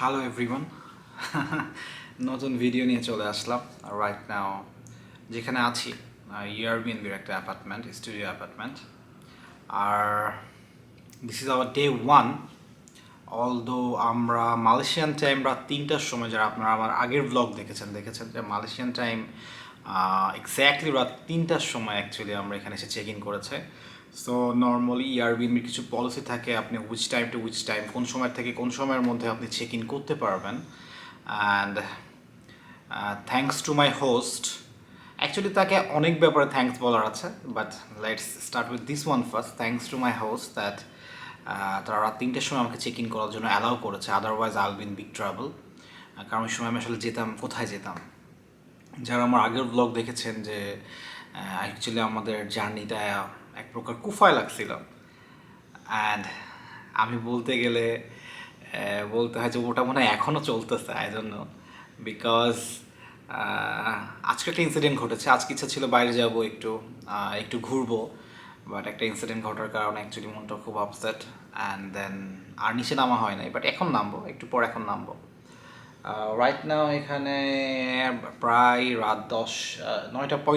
Hello everyone, নতুন video নিয়ে চলে আসলাম রাইট নাও। যেখানে আছি এয়ারবিএনবির একটা অ্যাপার্টমেন্ট, স্টুডিও অ্যাপার্টমেন্ট। আর this is our day 1। Although আমরা মালয়েশিয়ান টাইম রাত 3টার সময়, যারা আপনারা আমার আগের ব্লগ দেখেছেন যে মালয়েশিয়ান টাইম এক্স্যাক্টলি রাত 3টার সময় অ্যাকচুয়ালি আমরা এখানে এসে চেক ইন করেছে। সো নর্মালি এয়ারবিএনবির কিছু পলিসি থাকে, আপনি which time to which time, কোন সময় থেকে কোন সময়ের মধ্যে আপনি চেক ইন করতে পারবেন। And thanks to my host, actually তাকে অনেক ব্যাপারে থ্যাঙ্কস বলার আছে, but let's start with this one first. Thanks to my host that তারা রাত 3টার সময় আমাকে চেক ইন করার জন্য অ্যালাউ করেছে, otherwise I will be in big trouble. কারণ ওই সময় আমি আসলে কোথায় যেতাম। যারা আমার আগের ব্লগ দেখেছেন যে অ্যাকচুয়ালি আমাদের জার্নিটা এক প্রকার কুফায় লাগছিল। অ্যান্ড আমি বলতে গেলে বলতে হয় যে ওটা মনে হয় এখনও চলতেছে, আই ডোন্ট নো, বিকজ আজকে একটা ইনসিডেন্ট ঘটেছে। আজকে ইচ্ছা ছিল বাইরে যাব, একটু ঘুরবো, বাট একটা ইনসিডেন্ট ঘটার কারণে অ্যাকচুয়ালি মনটা খুব আপসেট। অ্যান্ড দেন আর নিচে নামা হয় নাই, বাট এখন নামবো, একটু পর এখন নামবো। রাইট নাও এখানে প্রায় রাত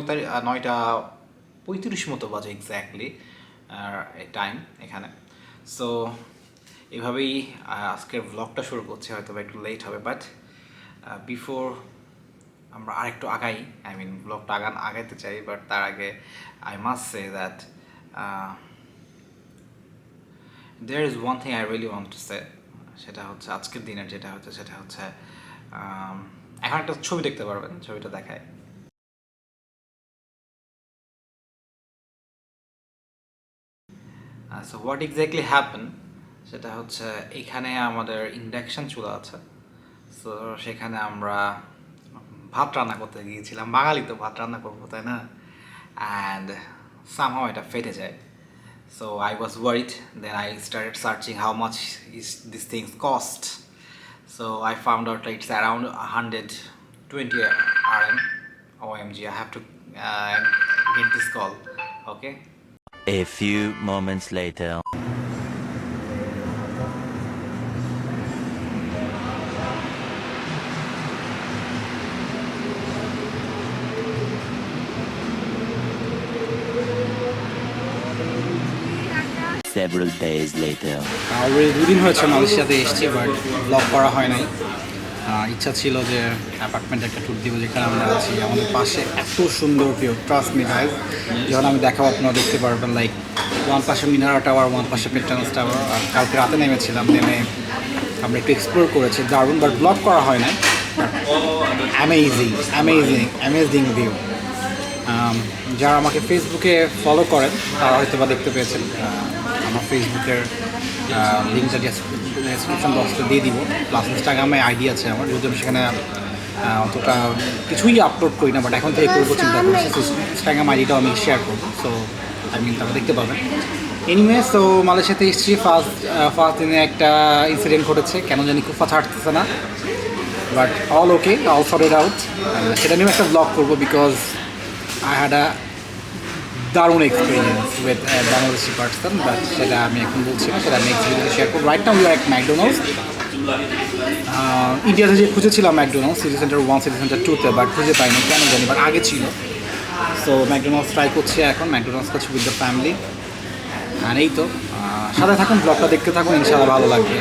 9:35 মতো বাজে এক্স্যাক্টলি টাইম এখানে। সো এভাবেই আজকের ব্লগটা শুরু করছি, হয়তো বা একটু লেট হবে, বাট বিফোর আমরা আরেকটু আগাই, ব্লগটা আগাইতে চাই, বাট তার আগে I must say that there is one thing I really want to say, সেটা হচ্ছে আজকের দিনের সেটা হচ্ছে এখন একটা ছবি দেখতে পারবেন, ছবিটা দেখায়। সো হোয়াট এক্স্যাক্টলি হ্যাপেন সেটা হচ্ছে এখানে আমাদের ইন্ডাকশন চুলা আছে। সো সেখানে আমরা ভাত রান্না করতে গিয়েছিলাম, বাঙালি তো ভাত রান্না করবো, তাই না? অ্যান্ড সামহাও এটা ফেটে যায়। So I was worried. Then I started searching how much is these things cost. So I found out it's around 120 RM. OMG, I have to get this call. Okay. A few moments later. Several days later. Already 2 দিন হয়েছে মালয়েশিয়াতে এসেছি, but blog করা হয় নাই। ইচ্ছা ছিল যে অ্যাপার্টমেন্টে একটা ট্যুর দিব যেখানে আমরা আছি। আমাদের পাশে এত সুন্দর ভিউ, ট্রাস্ট মি গাইস, যখন আমি দেখাবো আপনারা দেখতে পারবেন। লাইক ওয়ান পাশে মিনারা টাওয়ার, ওয়ান পাশে পেট্রানস টাওয়ার। আর কালকে রাতে নেমেছিলাম, নেমে আমরা একটু এক্সপ্লোর করেছি দারুণ, বাট ব্লগ করা হয় নাই। Amazing view. যারা আমাকে ফেসবুকে ফলো করেন তারা হয়তো বা দেখতে পেয়েছেন। আমার ফেসবুকের লিঙ্কটা ডেসক্রিপশন বক্সে দিয়ে দিব, প্লাস ইনস্টাগ্রামে আইডি আছে আমার, যদি আমি সেখানে অতটা কিছুই আপলোড করি না, বাট এখন থেকে করবো চিন্তা করছি। ইনস্টাগ্রাম আইডিটাও আমি শেয়ার করবো, সো তারপর দেখতে পাবেন। এনিওয়ে, সো মালয়েশিয়াতে এসেছি। ফার্স্ট দিনে একটা ইনসিডেন্ট ঘটেছে, কেন জানি কুফা ছাড়তেছে না, but all okay, all sorted out. সেটা নিয়েও একটা ব্লগ করবো, বিকজ আই হ্যাড আ দারুণ experience with Bangladeshi person, but সেটা আমি এখন বলছি না, সেটা নেক্সট ভিডিওতে শেয়ার করবো। Right now we are at McDonald's. ইন্ডিয়াতে যে খুঁজেছিলাম McDonald's city centre 1, city centre 2-তে, বাট খুঁজে পাইনি, কেন জানি, বাট আগে ছিল। সো ম্যাকডোনাল্ডস ট্রাই করছি এখন, ম্যাকডোনাল্ডস কাছে উইথ দ্য ফ্যামিলি। আর এই তো, সাথে থাকুন, ব্লগটা দেখতে থাকুন, ইনশাআল্লাহ ভালো লাগবে।